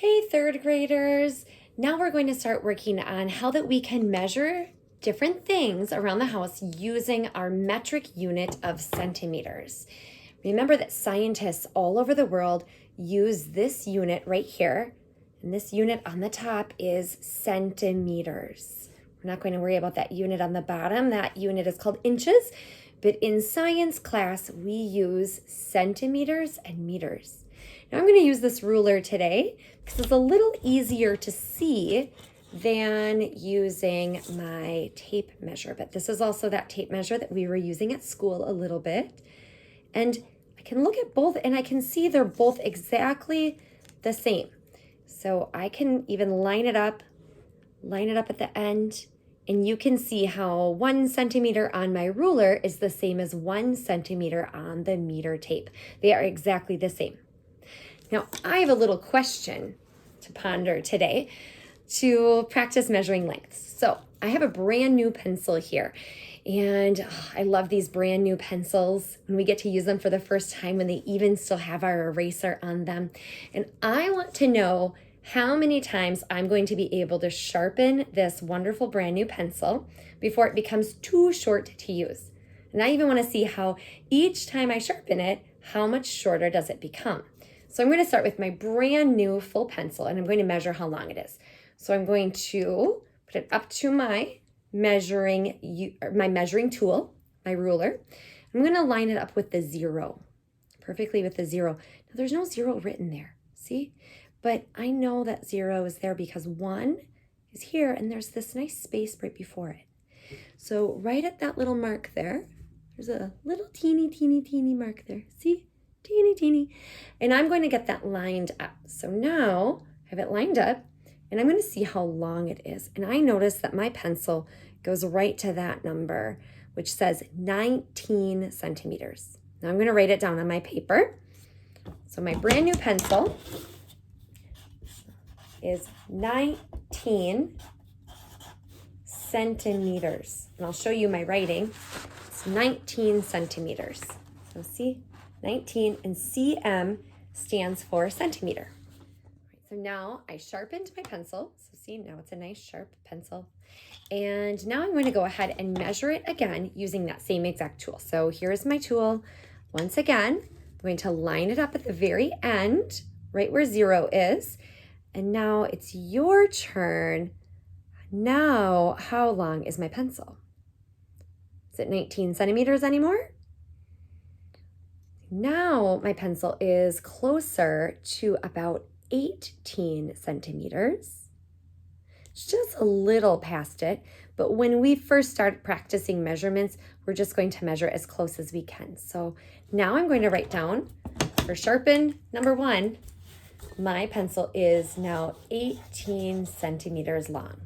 Hey, third graders. Now we're going to start working on how that we can measure different things around the house using our metric unit of centimeters. Remember that scientists all over the world use this unit right here, and this unit on the top is centimeters. We're not going to worry about that unit on the bottom. That unit is called inches, but in science class, we use centimeters and meters. Now I'm going to use this ruler today because it's a little easier to see than using my tape measure. But this is also that tape measure that we were using at school a little bit. And I can look at both and I can see they're both exactly the same. So I can even line it up at the end, and you can see how 1 centimeter on my ruler is the same as 1 centimeter on the meter tape. They are exactly the same. Now, I have a little question to ponder today to practice measuring lengths. So I have a brand new pencil here, and I love these brand new pencils when we get to use them for the first time, when they even still have our eraser on them. And I want to know how many times I'm going to be able to sharpen this wonderful brand new pencil before it becomes too short to use. And I even want to see how each time I sharpen it, how much shorter does it become. So I'm going to start with my brand new full pencil, and I'm going to measure how long it is. So I'm going to put it up to my measuring tool, my ruler. I'm going to line it up with the 0, perfectly with the 0. Now there's no 0 written there, see? But I know that 0 is there because 1 is here, and there's this nice space right before it. So right at that little mark there, there's a little teeny mark there, see? Teeny. And I'm going to get that lined up. So now I have it lined up, and I'm going to see how long it is. And I notice that my pencil goes right to that number, which says 19 centimeters. Now I'm going to write it down on my paper. So my brand new pencil is 19 centimeters. And I'll show you my writing. It's 19 centimeters. So see? 19, and cm stands for centimeter. So now I sharpened my pencil. So see, now it's a nice sharp pencil. And now I'm going to go ahead and measure it again using that same exact tool. So here's my tool. Once again, I'm going to line it up at the very end, right where 0 is. And now it's your turn. Now, how long is my pencil? Is it 19 centimeters anymore? Now my pencil is closer to about 18 centimeters. It's just a little past it, but when we first start practicing measurements, we're just going to measure as close as we can. So now I'm going to write down for sharpen number 1, my pencil is now 18 centimeters long.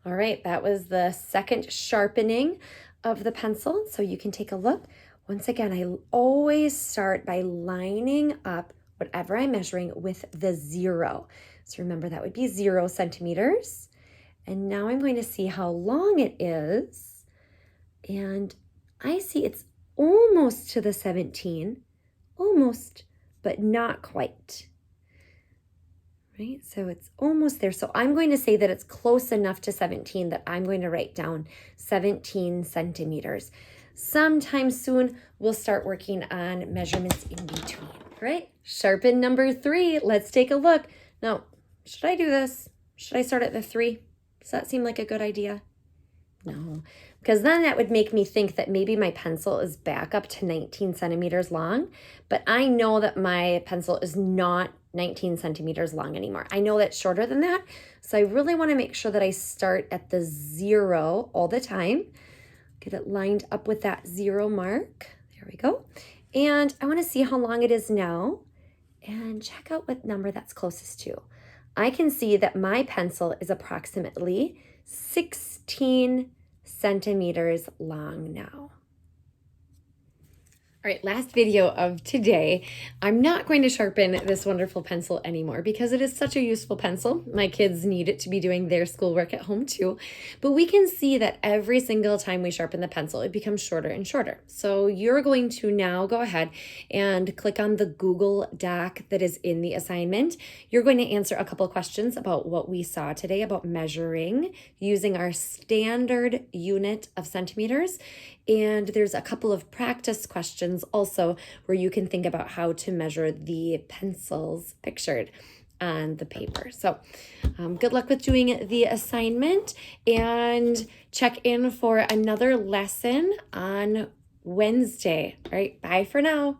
All right, that was the second sharpening of the pencil, so you can take a look. Once again, I always start by lining up whatever I'm measuring with the 0. So remember, that would be 0 centimeters. And now I'm going to see how long it is. And I see it's almost to the 17, almost, but not quite. Right? So it's almost there. So I'm going to say that it's close enough to 17 that I'm going to write down 17 centimeters. Sometime soon, we'll start working on measurements in between, right? Sharpen number 3. Let's take a look. Now, should I do this? Should I start at the 3? Does that seem like a good idea? No, because then that would make me think that maybe my pencil is back up to 19 centimeters long, but I know that my pencil is not 19 centimeters long anymore. I know that's shorter than that, so I really want to make sure that I start at the 0 all the time. Get it lined up with that 0 mark. There we go. And I want to see how long it is now and check out what number that's closest to. I can see that my pencil is approximately 16 centimeters long now. All right, last video of today. I'm not going to sharpen this wonderful pencil anymore because it is such a useful pencil. My kids need it to be doing their schoolwork at home too. But we can see that every single time we sharpen the pencil, it becomes shorter and shorter. So you're going to now go ahead and click on the Google Doc that is in the assignment. You're going to answer a couple questions about what we saw today about measuring using our standard unit of centimeters. And there's a couple of practice questions also where you can think about how to measure the pencils pictured on the paper. So good luck with doing the assignment and check in for another lesson on Wednesday. All right, bye for now.